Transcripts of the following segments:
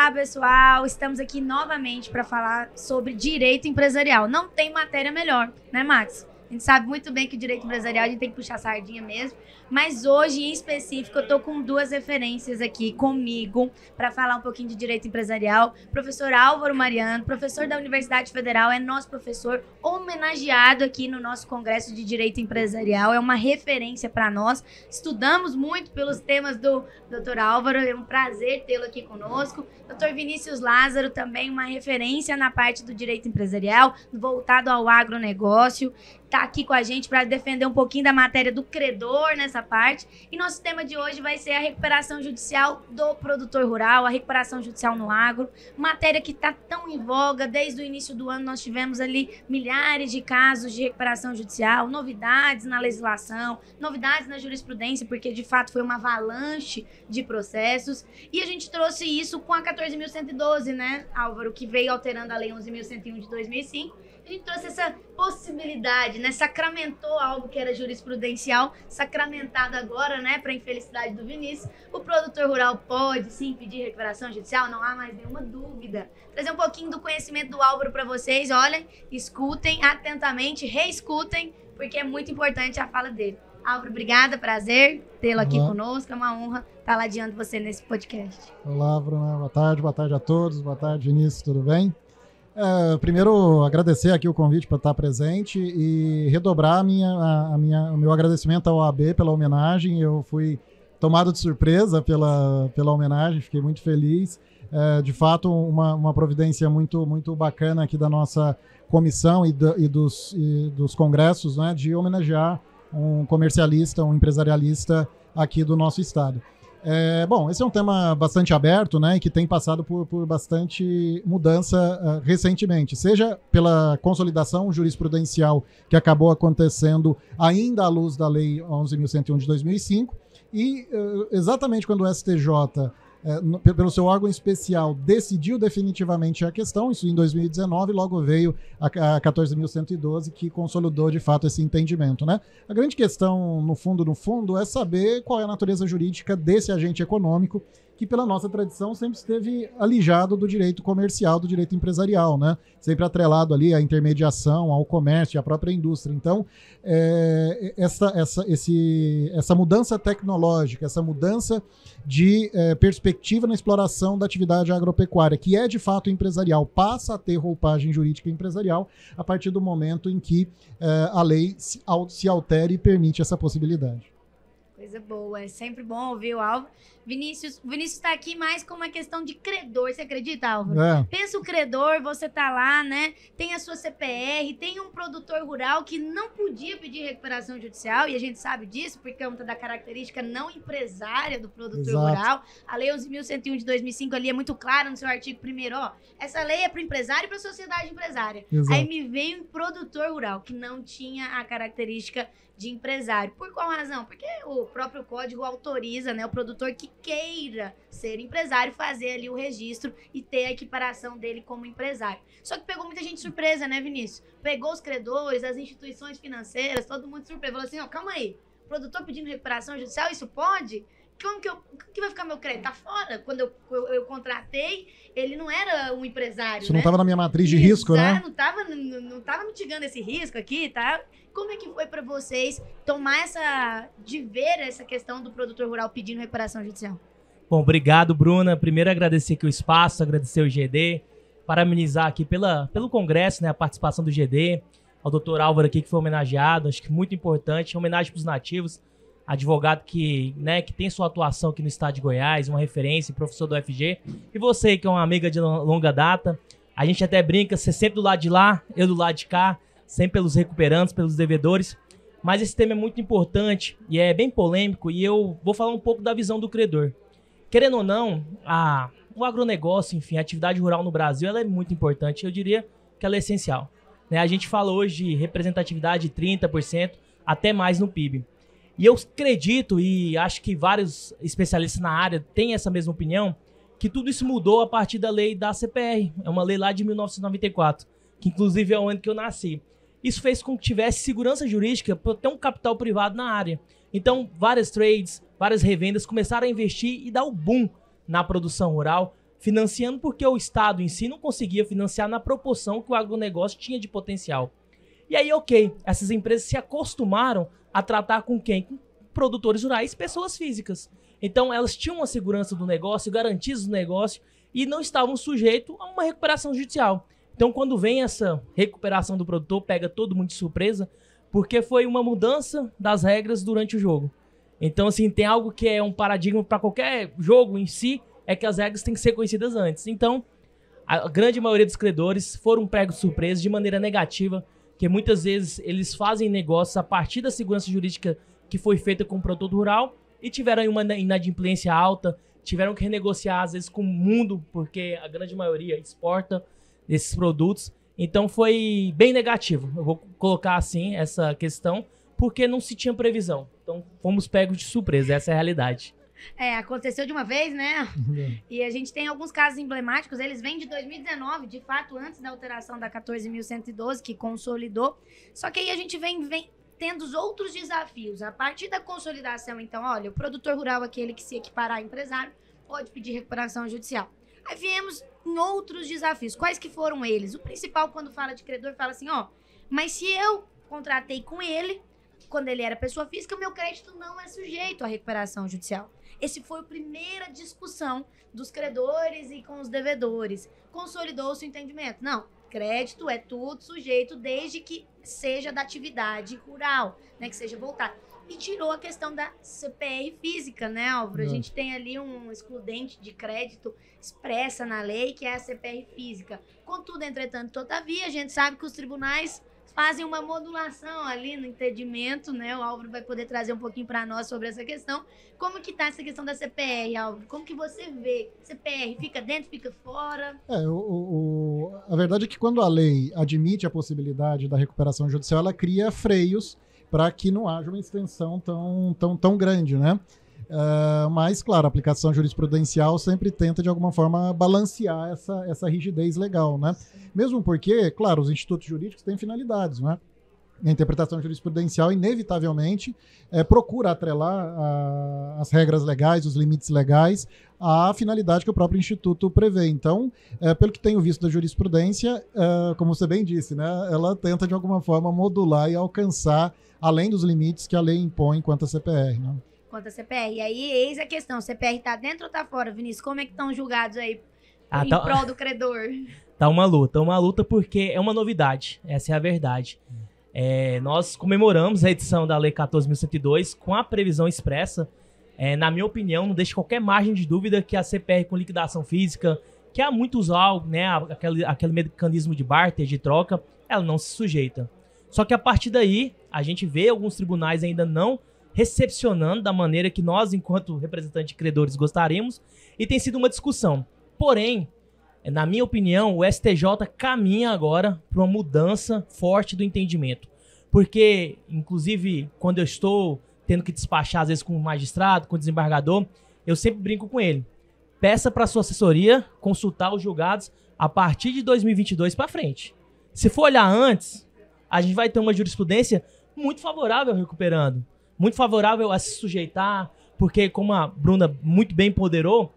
Olá, pessoal! Estamos aqui novamente para falar sobre direito empresarial. Não tem matéria melhor, né, Max? A gente sabe muito bem que o direito empresarial a gente tem que puxar a sardinha mesmo, mas hoje, em específico, eu tô com duas referências aqui comigo para falar um pouquinho de direito empresarial. Professor Álvaro Mariano, professor da Universidade Federal, é nosso professor homenageado aqui no nosso Congresso de Direito Empresarial, é uma referência para nós. Estudamos muito pelos temas do Dr. Álvaro, é um prazer tê-lo aqui conosco. Dr. Vinícius Lázaro, também uma referência na parte do direito empresarial, voltado ao agronegócio, está aqui com a gente para defender um pouquinho da matéria do credor nessa parte. E nosso tema de hoje vai ser a recuperação judicial do produtor rural, a recuperação judicial no agro, matéria que está tão em voga. Desde o início do ano nós tivemos ali milhares de casos de recuperação judicial, novidades na legislação, novidades na jurisprudência, porque de fato foi uma avalanche de processos. E a gente trouxe isso com a 14.112, né, Álvaro, que veio alterando a Lei 11.101 de 2005. A gente trouxe essa possibilidade, né? Sacramentou algo que era jurisprudencial, sacramentado agora, né? Para infelicidade do Vinícius. O produtor rural pode sim pedir recuperação judicial, não há mais nenhuma dúvida. Trazer um pouquinho do conhecimento do Álvaro para vocês. Olhem, escutem atentamente, reescutem, porque é muito importante a fala dele. Álvaro, obrigada, prazer tê-lo aqui conosco. É uma honra estar ladeando você nesse podcast. Olá, Bruna. Boa tarde a todos. Boa tarde, Vinícius, tudo bem? Primeiro, agradecer aqui o convite para estar presente e redobrar o meu agradecimento ao OAB pela homenagem. Eu fui tomado de surpresa pela homenagem, fiquei muito feliz. De fato, uma providência muito, muito bacana aqui da nossa comissão e dos congressos, né, de homenagear um comercialista, um empresarialista aqui do nosso estado. Bom, esse é um tema bastante aberto, né, e que tem passado por bastante mudança recentemente, seja pela consolidação jurisprudencial que acabou acontecendo ainda à luz da Lei 11.101 de 2005, e exatamente quando o STJ, pelo seu órgão especial, decidiu definitivamente a questão, isso em 2019, logo veio a 14.112, que consolidou de fato esse entendimento, né? A grande questão, no fundo, é saber qual é a natureza jurídica desse agente econômico, que pela nossa tradição sempre esteve alijado do direito comercial, do direito empresarial, né? Sempre atrelado ali à intermediação, ao comércio, à própria indústria. Então, essa mudança tecnológica, essa mudança de perspectiva na exploração da atividade agropecuária, que é de fato empresarial, passa a ter roupagem jurídica empresarial a partir do momento em que a lei se altere e permite essa possibilidade. Coisa boa, é sempre bom ouvir o Álvaro. Vinícius está aqui mais com uma questão de credor, você acredita, Álvaro? Pensa o credor, você tá lá, né? Tem a sua CPR, tem um produtor rural que não podia pedir recuperação judicial, e a gente sabe disso, por conta da característica não empresária do produtor rural. A Lei 11.101 de 2005 ali é muito clara no seu artigo 1º, ó, essa lei é para o empresário e para a sociedade empresária. Exato. Aí me vem um produtor rural que não tinha a característica de empresário. Por qual razão? Porque o próprio código autoriza, né, o produtor que queira ser empresário fazer ali o registro e ter a equiparação dele como empresário. Só que pegou muita gente surpresa, né, Vinícius? Pegou os credores, as instituições financeiras, todo mundo surpreso. Falou assim, ó, calma aí, produtor pedindo recuperação judicial, isso pode? Como que vai ficar meu crédito? Tá fora. Quando eu contratei, ele não era um empresário, isso não estava na minha matriz de risco, né? Não tava mitigando esse risco aqui, tá? Como é que foi para vocês de ver essa questão do produtor rural pedindo recuperação judicial? Bom, obrigado, Bruna. Primeiro agradecer aqui o espaço, agradecer o GD, parabenizar aqui pelo congresso, né, a participação do GD, ao doutor Álvaro aqui que foi homenageado, acho que muito importante, homenagem para os nativos, advogado que tem sua atuação aqui no estado de Goiás, uma referência, professor do UFG, e você que é uma amiga de longa data, a gente até brinca, você sempre do lado de lá, eu do lado de cá, sempre pelos recuperantes, pelos devedores, mas esse tema é muito importante e é bem polêmico, e eu vou falar um pouco da visão do credor. Querendo ou não, o agronegócio, enfim, a atividade rural no Brasil, ela é muito importante, eu diria que ela é essencial, né? A gente fala hoje de representatividade de 30%, até mais no PIB. E eu acredito, e acho que vários especialistas na área têm essa mesma opinião, que tudo isso mudou a partir da lei da CPR. É uma lei lá de 1994, que inclusive é o ano que eu nasci. Isso fez com que tivesse segurança jurídica para ter um capital privado na área. Então, várias trades, várias revendas começaram a investir e dar o boom na produção rural, financiando porque o Estado em si não conseguia financiar na proporção que o agronegócio tinha de potencial. E aí, ok, essas empresas se acostumaram a tratar com quem? Com produtores rurais, pessoas físicas. Então, elas tinham uma segurança do negócio, garantias do negócio e não estavam sujeitos a uma recuperação judicial. Então, quando vem essa recuperação do produtor, pega todo mundo de surpresa, porque foi uma mudança das regras durante o jogo. Então, assim, tem algo que é um paradigma para qualquer jogo em si, é que as regras têm que ser conhecidas antes. Então, a grande maioria dos credores foram pegos de surpresa de maneira negativa, que muitas vezes eles fazem negócios a partir da segurança jurídica que foi feita com o produtor rural e tiveram uma inadimplência alta, tiveram que renegociar às vezes com o mundo, porque a grande maioria exporta esses produtos. Então foi bem negativo, eu vou colocar assim essa questão, porque não se tinha previsão. Então fomos pegos de surpresa, essa é a realidade. Aconteceu de uma vez, né? E a gente tem alguns casos emblemáticos, eles vêm de 2019, de fato, antes da alteração da 14.112, que consolidou. Só que aí a gente vem tendo os outros desafios. A partir da consolidação, então, olha, o produtor rural, aquele que se equiparar a empresário, pode pedir recuperação judicial. Aí viemos em outros desafios. Quais que foram eles? O principal, quando fala de credor, fala assim, mas se eu contratei com ele, quando ele era pessoa física, o meu crédito não é sujeito à recuperação judicial. Esse foi a primeira discussão dos credores e com os devedores. Consolidou-se o entendimento. Não, crédito é tudo sujeito desde que seja da atividade rural, né, que seja voltado. E tirou a questão da CPR física, né, Álvaro? A gente tem ali um excludente de crédito expressa na lei, que é a CPR física. Contudo, entretanto, todavia, a gente sabe que os tribunais fazem uma modulação ali no entendimento, né? O Álvaro vai poder trazer um pouquinho para nós sobre essa questão. Como que tá essa questão da CPR, Álvaro? Como que você vê? CPR fica dentro, fica fora? A verdade é que quando a lei admite a possibilidade da recuperação judicial, ela cria freios para que não haja uma extensão tão grande, né? Mas, claro, a aplicação jurisprudencial sempre tenta, de alguma forma, balancear essa rigidez legal, né? Mesmo porque, claro, os institutos jurídicos têm finalidades, né? A interpretação jurisprudencial, inevitavelmente, procura atrelar as regras legais, os limites legais, à finalidade que o próprio instituto prevê. Então, pelo que tenho visto da jurisprudência, como você bem disse, né? Ela tenta, de alguma forma, modular e alcançar, além dos limites que a lei impõe quanto à CPR, né? Quanto a CPR. E aí, eis a questão, CPR tá dentro ou tá fora, Vinícius? Como é que estão julgados aí em prol do credor? Tá uma luta porque é uma novidade, essa é a verdade. Nós comemoramos a edição da Lei 14.102 com a previsão expressa, na minha opinião, não deixa qualquer margem de dúvida que a CPR com liquidação física, que há muito usual, né, aquele mecanismo de barter, de troca, ela não se sujeita. Só que a partir daí, a gente vê alguns tribunais ainda não recepcionando da maneira que nós, enquanto representantes de credores, gostaríamos, e tem sido uma discussão. Porém, na minha opinião, o STJ caminha agora para uma mudança forte do entendimento. Porque, inclusive, quando eu estou tendo que despachar, às vezes, com o magistrado, com o desembargador, eu sempre brinco com ele. Peça para a sua assessoria consultar os julgados a partir de 2022 para frente. Se for olhar antes, a gente vai ter uma jurisprudência muito favorável recuperando. Muito favorável a se sujeitar, porque, como a Bruna muito bem ponderou,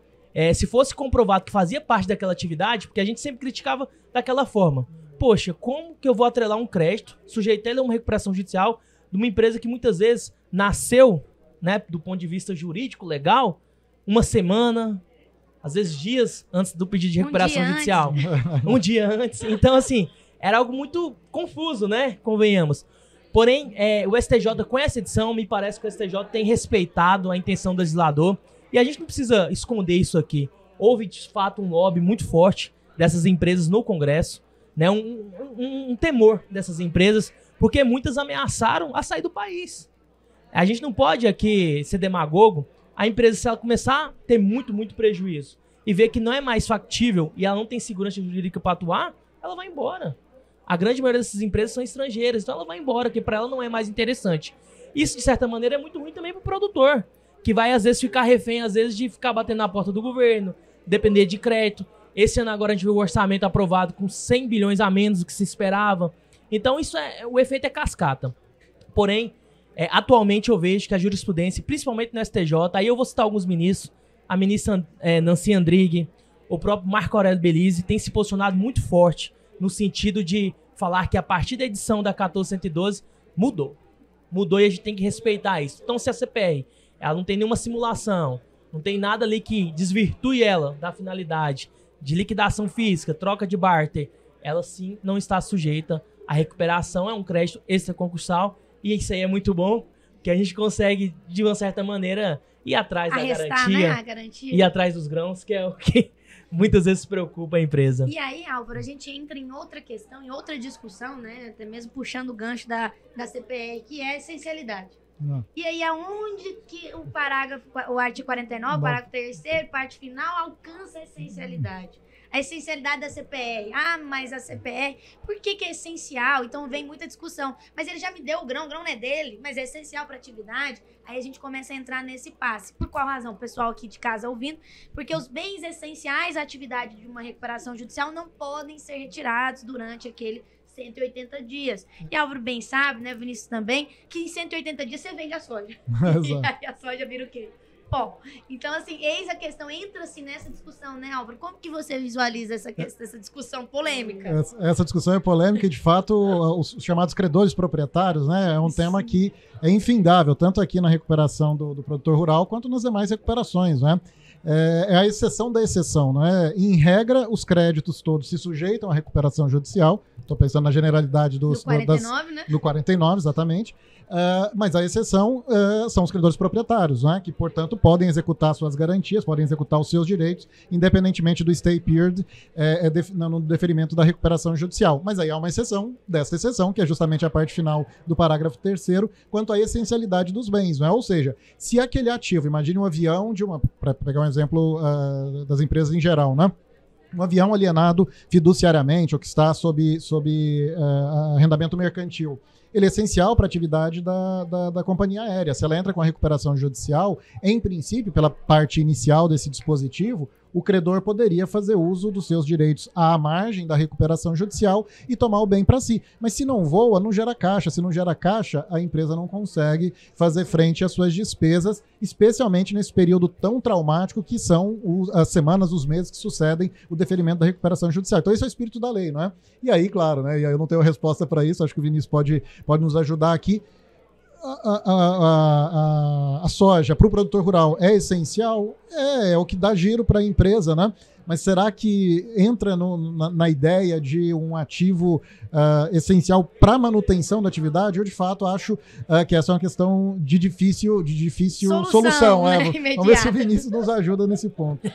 se fosse comprovado que fazia parte daquela atividade, porque a gente sempre criticava daquela forma. Poxa, como que eu vou atrelar um crédito, sujeitar ele a uma recuperação judicial de uma empresa que muitas vezes nasceu, né, do ponto de vista jurídico, legal, uma semana, às vezes dias antes do pedido de recuperação judicial. Um dia antes. Então, assim, era algo muito confuso, né? Convenhamos. Porém, o STJ, com essa edição, me parece que o STJ tem respeitado a intenção do legislador. E a gente não precisa esconder isso aqui. Houve, de fato, um lobby muito forte dessas empresas no Congresso, né? Um temor dessas empresas, porque muitas ameaçaram a sair do país. A gente não pode aqui ser demagogo. A empresa, se ela começar a ter muito prejuízo e ver que não é mais factível e ela não tem segurança jurídica para atuar, ela vai embora. A grande maioria dessas empresas são estrangeiras, então ela vai embora, que para ela não é mais interessante. Isso, de certa maneira, é muito ruim também para o produtor, que vai, às vezes, ficar refém, às vezes, de ficar batendo na porta do governo, depender de crédito. Esse ano agora a gente viu o orçamento aprovado com 100 bilhões a menos do que se esperava. Então, o efeito é cascata. Porém, atualmente eu vejo que a jurisprudência, principalmente no STJ, aí eu vou citar alguns ministros, a ministra Nancy Andrighi, o próprio Marco Aurélio Belize tem se posicionado muito forte no sentido de falar que a partir da edição da 1412 mudou. Mudou e a gente tem que respeitar isso. Então, se a CPR ela não tem nenhuma simulação, não tem nada ali que desvirtue ela da finalidade de liquidação física, troca de barter, ela sim não está sujeita à recuperação, é um crédito extraconcursal e isso aí é muito bom, que a gente consegue, de uma certa maneira, ir atrás da garantia, né? A garantia, ir atrás dos grãos, que é o que muitas vezes preocupa a empresa. E aí, Álvaro, a gente entra em outra questão, em outra discussão, né? Até mesmo puxando o gancho da CPR, que é a essencialidade. Não. E aí, aonde que o parágrafo, o artigo 49, parágrafo 3º, parte final, alcança a essencialidade? A essencialidade da CPR. Ah, mas a CPR, por que é essencial? Então vem muita discussão. Mas ele já me deu o grão não é dele, mas é essencial para a atividade. Aí a gente começa a entrar nesse passe. Por qual razão? O pessoal aqui de casa ouvindo. Porque os bens essenciais à atividade de uma recuperação judicial não podem ser retirados durante aquele 180 dias. E Álvaro bem sabe, né, Vinícius também, que em 180 dias você vende a soja. E aí a soja vira o quê? Pó. Então, assim, eis a questão, entra-se nessa discussão, né, Álvaro? Como que você visualiza essa discussão polêmica? Essa discussão é polêmica e, de fato, os chamados credores proprietários, né, é um tema que é infindável, tanto aqui na recuperação do produtor rural, quanto nas demais recuperações, né? É a exceção da exceção, não é? Em regra, os créditos todos se sujeitam à recuperação judicial. Estou pensando na generalidade dos... No 49, né? No 49, exatamente. Mas a exceção são os credores proprietários, né? Que, portanto, podem executar suas garantias, podem executar os seus direitos, independentemente do stay period, no deferimento da recuperação judicial. Mas aí há uma exceção dessa exceção, que é justamente a parte final do parágrafo 3º, quanto à essencialidade dos bens, não é? Ou seja, se aquele ativo, imagine um avião para pegar um exemplo das empresas em geral, né? Um avião alienado fiduciariamente ou que está sob arrendamento mercantil, ele é essencial para a atividade da companhia aérea. Se ela entra com a recuperação judicial, em princípio, pela parte inicial desse dispositivo, o credor poderia fazer uso dos seus direitos à margem da recuperação judicial e tomar o bem para si. Mas se não voa, não gera caixa. Se não gera caixa, a empresa não consegue fazer frente às suas despesas, especialmente nesse período tão traumático que são as semanas, os meses que sucedem o deferimento da recuperação judicial. Então esse é o espírito da lei, não é? E aí, claro, né? E aí eu não tenho resposta para isso, acho que o Vinícius pode nos ajudar aqui. A soja para o produtor rural é essencial? É o que dá giro para a empresa, né? Mas será que entra na ideia de um ativo essencial para a manutenção da atividade? Eu, de fato, acho que essa é uma questão de difícil solução. Né? Vamos ver se o Vinícius nos ajuda nesse ponto.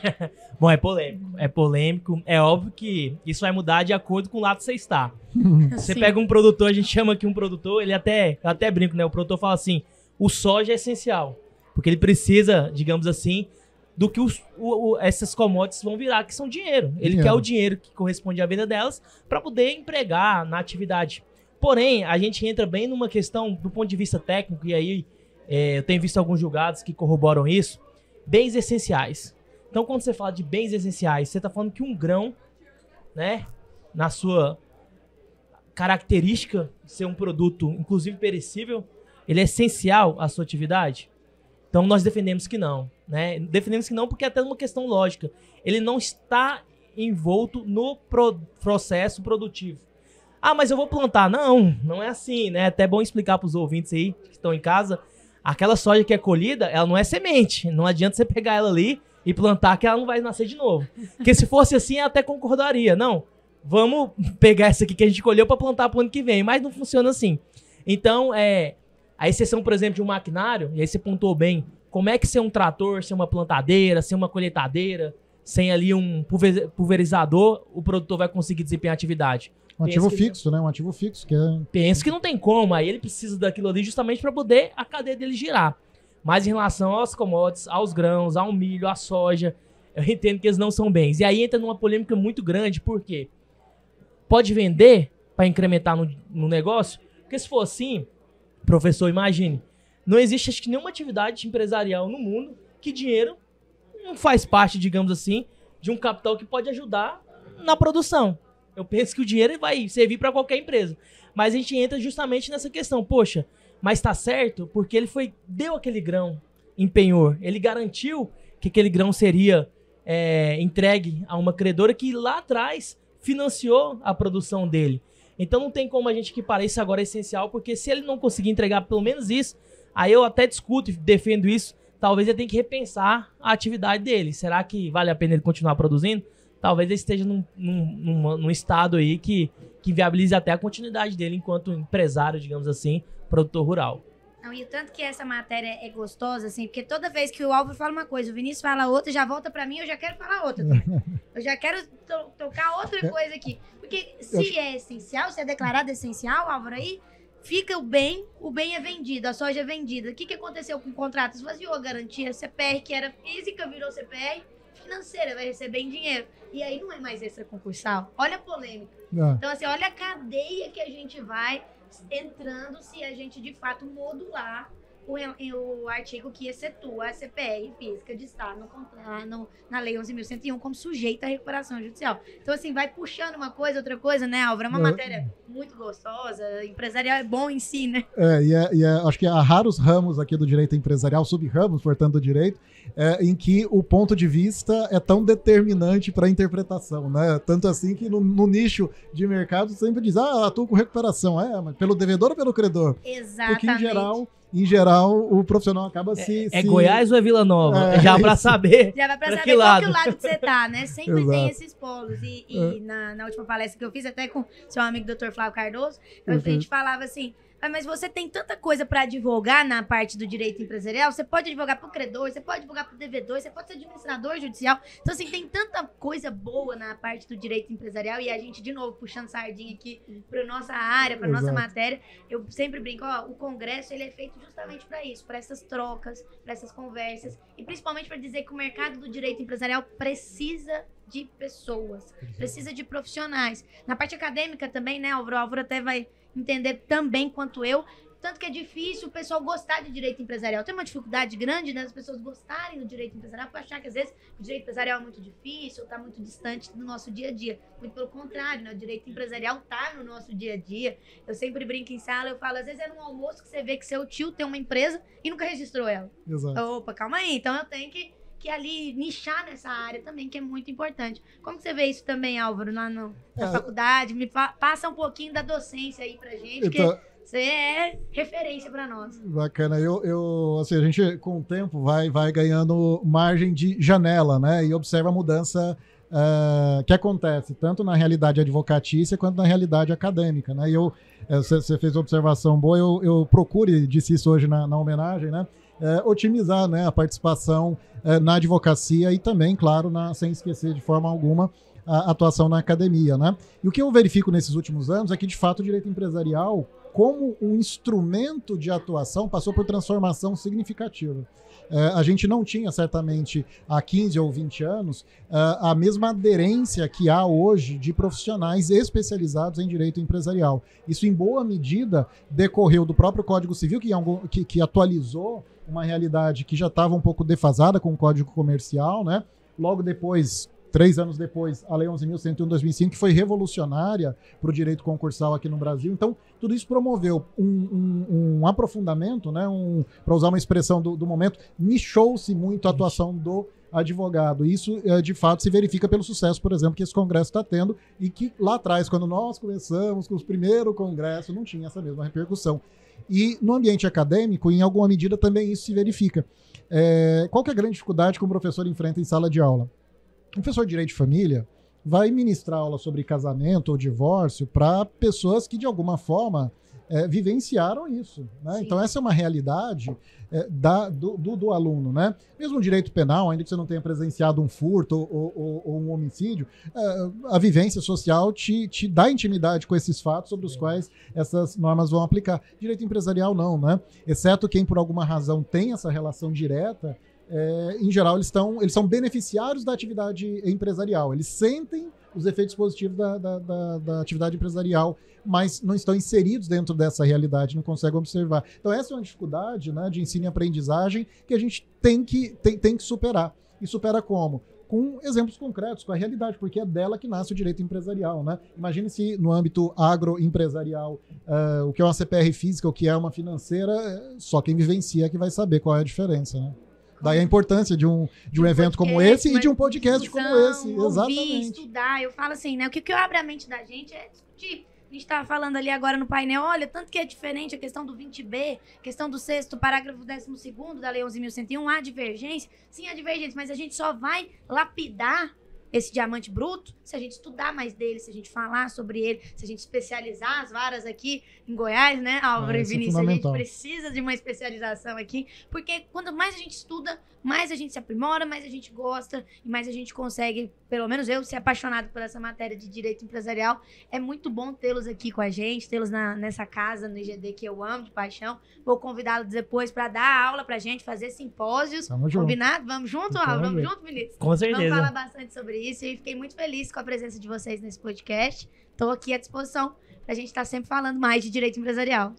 Bom, é polêmico. É óbvio que isso vai mudar de acordo com o lado que você está. Você pega um produtor, a gente chama aqui um produtor, eu até brinco, né? O produtor fala assim, o soja é essencial, porque ele precisa, digamos assim, do que essas commodities vão virar, que são dinheiro. Ele quer o dinheiro que corresponde à venda delas para poder empregar na atividade. Porém, a gente entra bem numa questão do ponto de vista técnico, e aí eu tenho visto alguns julgados que corroboram isso, bens essenciais. Então, quando você fala de bens essenciais, você está falando que um grão, né, na sua característica de ser um produto, inclusive perecível, ele é essencial à sua atividade? Então, nós defendemos que não, né? Defendemos que não porque é até uma questão lógica. Ele não está envolto no processo produtivo. Ah, mas eu vou plantar. Não é assim, né? É até bom explicar para os ouvintes aí que estão em casa. Aquela soja que é colhida, ela não é semente. Não adianta você pegar ela ali e plantar que ela não vai nascer de novo. Porque se fosse assim, eu até concordaria. Não, vamos pegar essa aqui que a gente colheu para plantar para o ano que vem. Mas não funciona assim. Então, a exceção, por exemplo, de um maquinário, e aí você pontuou bem, como é que ser um trator, ser uma plantadeira, ser uma colheitadeira, sem ali um pulverizador, o produtor vai conseguir desempenhar a atividade? Um ativo fixo, né? Um ativo fixo. Penso que não tem como, aí ele precisa daquilo ali justamente para poder a cadeia dele girar. Mas em relação aos commodities, aos grãos, ao milho, à soja, eu entendo que eles não são bens. E aí entra numa polêmica muito grande, porque pode vender para incrementar no negócio? Porque se for assim, professor, imagine, não existe acho que nenhuma atividade empresarial no mundo que dinheiro não faz parte, digamos assim, de um capital que pode ajudar na produção. Eu penso que o dinheiro vai servir para qualquer empresa. Mas a gente entra justamente nessa questão. Poxa, mas tá certo porque ele deu aquele grão em penhor. Ele garantiu que aquele grão seria entregue a uma credora que lá atrás financiou a produção dele. Então não tem como a gente equiparar isso agora essencial, porque se ele não conseguir entregar pelo menos isso, aí eu até discuto e defendo isso, talvez ele tenha que repensar a atividade dele. Será que vale a pena ele continuar produzindo? Talvez ele esteja num estado aí que viabilize até a continuidade dele enquanto empresário, digamos assim, produtor rural. Não, e o tanto que essa matéria é gostosa, assim, porque toda vez que o Álvaro fala uma coisa, o Vinícius fala outra, já volta pra mim, eu já quero falar outra. Eu já quero tocar outra coisa aqui. Porque se é essencial, se é declarado essencial, Álvaro, aí fica o bem é vendido, a soja é vendida. O que aconteceu com o contrato? Esvaziou a garantia, CPR, que era física, virou CPR financeira, vai receber em dinheiro. E aí não é mais extra concursal. Olha a polêmica. Então, assim, olha a cadeia que a gente vai entrando se a gente, de fato, modular o artigo que excetua a CPR física de estar na Lei 11.101 como sujeita à recuperação judicial. Então, assim, vai puxando uma coisa, outra coisa, né, Álvaro? É uma matéria muito gostosa, empresarial é bom em si, né? Acho que há raros ramos aqui do direito empresarial, sub-ramos, portanto, do direito, em que o ponto de vista é tão determinante para a interpretação, né? Tanto assim que no nicho de mercado sempre diz, atuo com recuperação, mas pelo devedor ou pelo credor? Exatamente. Porque em geral, o profissional acaba Goiás ou é Vila Nova? Já para saber. Já vai para saber qual que lado que você tá, né? Sempre tem esses polos. E na última palestra que eu fiz, até com seu amigo Dr. Flávio Cardoso, a gente falava assim, mas você tem tanta coisa para advogar na parte do direito empresarial, você pode advogar pro credor, você pode advogar pro devedor, você pode ser administrador judicial. Então, assim, tem tanta coisa boa na parte do direito empresarial e a gente, de novo, puxando sardinha aqui para nossa área, para nossa matéria. Eu sempre brinco, o congresso, ele é feito justamente para isso, para essas trocas, para essas conversas e principalmente para dizer que o mercado do direito empresarial precisa de pessoas, precisa de profissionais. Na parte acadêmica também, né, o Álvaro até vai entender também quanto eu, tanto que é difícil o pessoal gostar de direito empresarial. Tem uma dificuldade grande, né, das pessoas gostarem do direito empresarial, por achar que às vezes o direito empresarial é muito difícil, está muito distante do nosso dia a dia. Muito pelo contrário, né, o direito empresarial está no nosso dia a dia. Eu sempre brinco em sala, eu falo, às vezes é num almoço que você vê que seu tio tem uma empresa e nunca registrou ela. Exato. Opa, calma aí, então eu tenho que ali nichar nessa área também, que é muito importante. Como que você vê isso também, Álvaro, lá na faculdade? Passa um pouquinho da docência aí pra gente, porque você é referência para nós. Bacana. Assim, a gente, com o tempo, vai ganhando margem de janela, né? E observa a mudança que acontece, tanto na realidade advocatícia quanto na realidade acadêmica, né? E você fez observação boa, eu procure, disse isso hoje na homenagem, né? Otimizar, né, a participação na advocacia e também, claro, sem esquecer de forma alguma a atuação na academia, né? E o que eu verifico nesses últimos anos é que, de fato, o direito empresarial, como um instrumento de atuação, passou por transformação significativa. A gente não tinha, certamente, há 15 ou 20 anos, a mesma aderência que há hoje de profissionais especializados em direito empresarial. Isso, em boa medida, decorreu do próprio Código Civil, que atualizou uma realidade que já estava um pouco defasada com o Código Comercial, né? Logo depois, 3 anos depois, a Lei 11.101 de 2005, que foi revolucionária para o direito concursal aqui no Brasil. Então, tudo isso promoveu um aprofundamento, né? Para usar uma expressão do momento, nichou-se muito a atuação do advogado. Isso, de fato, se verifica pelo sucesso, por exemplo, que esse congresso está tendo e que lá atrás, quando nós começamos com os primeiros congressos, não tinha essa mesma repercussão. E no ambiente acadêmico, em alguma medida, também isso se verifica. Qual que é a grande dificuldade que o professor enfrenta em sala de aula? O professor de direito de família vai ministrar aula sobre casamento ou divórcio para pessoas que, de alguma forma, vivenciaram isso, né? Então, essa é uma realidade do aluno, né? Mesmo no direito penal, ainda que você não tenha presenciado um furto ou um homicídio, a vivência social te dá intimidade com esses fatos sobre os quais essas normas vão aplicar. Direito empresarial não, né? Exceto quem, por alguma razão, tem essa relação direta, em geral, eles são beneficiários da atividade empresarial. Eles sentem os efeitos positivos da atividade empresarial, mas não estão inseridos dentro dessa realidade, não conseguem observar. Então, essa é uma dificuldade, né, de ensino e aprendizagem que a gente tem que superar. E supera como? Com exemplos concretos, com a realidade, porque é dela que nasce o direito empresarial, né? Imagine se no âmbito agroempresarial, o que é uma CPR física, o que é uma financeira, só quem vivencia é que vai saber qual é a diferença, né? Daí a importância de um evento como esse e de um podcast como esse. Exatamente. Ouvir, estudar. Eu falo assim, né? O que abre a mente da gente é discutir. A gente estava falando ali agora no painel, olha, tanto que é diferente a questão do 20B, questão do 6º, parágrafo 12º da Lei 11.101, há divergência. Sim, há divergência, mas a gente só vai lapidar esse diamante bruto se a gente estudar mais dele, se a gente falar sobre ele, se a gente especializar as varas aqui em Goiás, né, Álvaro e Vinícius? A gente precisa de uma especialização aqui, porque quanto mais a gente estuda, mais a gente se aprimora, mais a gente gosta e mais a gente consegue, pelo menos eu, ser apaixonado por essa matéria de direito empresarial. É muito bom tê-los aqui com a gente, tê-los nessa casa no IGD que eu amo de paixão. Vou convidá-los depois para dar aula pra gente, fazer simpósios. Combinado? Vamos junto, Álvaro? Vamos junto, Vinícius? Com certeza. Vamos falar bastante sobre isso e fiquei muito feliz com a presença de vocês nesse podcast. Estou aqui à disposição pra gente estar sempre falando mais de direito empresarial.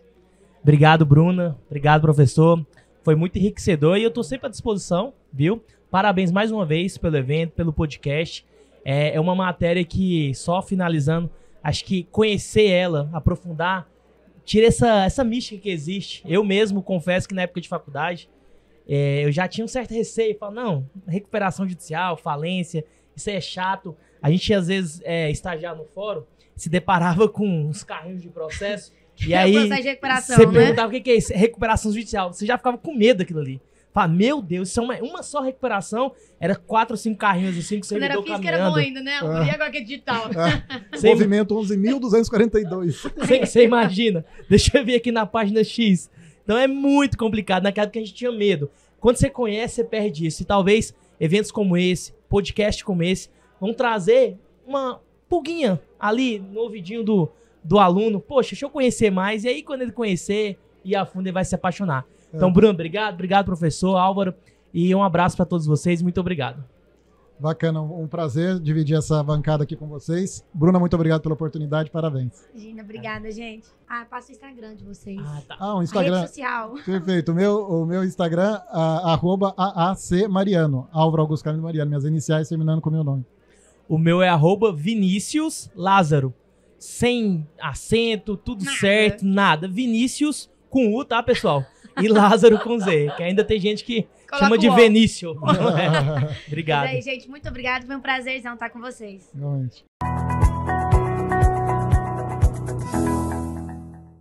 Obrigado, Bruna. Obrigado, professor. Foi muito enriquecedor e eu estou sempre à disposição, viu? Parabéns mais uma vez pelo evento, pelo podcast. É uma matéria que, só finalizando, acho que conhecer ela, aprofundar, tira essa mística que existe. Eu mesmo confesso que na época de faculdade, eu já tinha um certo receio. Falo, não, recuperação judicial, falência, isso aí é chato. A gente, às vezes, estagiava no fórum, se deparava com uns carrinhos de processo. E aí, você perguntava o que é isso? Recuperação judicial. Você já ficava com medo daquilo ali. Fala, meu Deus, isso é uma só recuperação. Era 4 ou 5 carrinhos assim que você era física, caminhando. Era bom ainda, né? E agora que é digital. Movimento 11.242. Você imagina. Deixa eu ver aqui na página X. Então é muito complicado. Naquela época a gente tinha medo. Quando você conhece, você perde isso. E talvez eventos como esse, podcast como esse, vão trazer uma pulguinha ali no ouvidinho do aluno. Poxa, deixa eu conhecer mais. E aí, quando ele conhecer e a fundo, ele vai se apaixonar. Então, Bruno, obrigado, professor, Álvaro. E um abraço para todos vocês. Muito obrigado. Bacana, um prazer dividir essa bancada aqui com vocês. Bruna, muito obrigado pela oportunidade. Parabéns. Gina, obrigada, gente. Passa o Instagram de vocês. Um Instagram. Rede social. Perfeito. O meu Instagram, @AACMariano. Álvaro Augusto Carlos Mariano. Minhas iniciais terminando com o meu nome. O meu é @Vinícius Lázaro. Sem acento, tudo certo, nada. Vinícius com U, tá, pessoal? E Lázaro com Z, que ainda tem gente que chama de Vinícius. Obrigado. Mas aí, gente, muito obrigado. Foi um prazerzão estar com vocês. Realmente.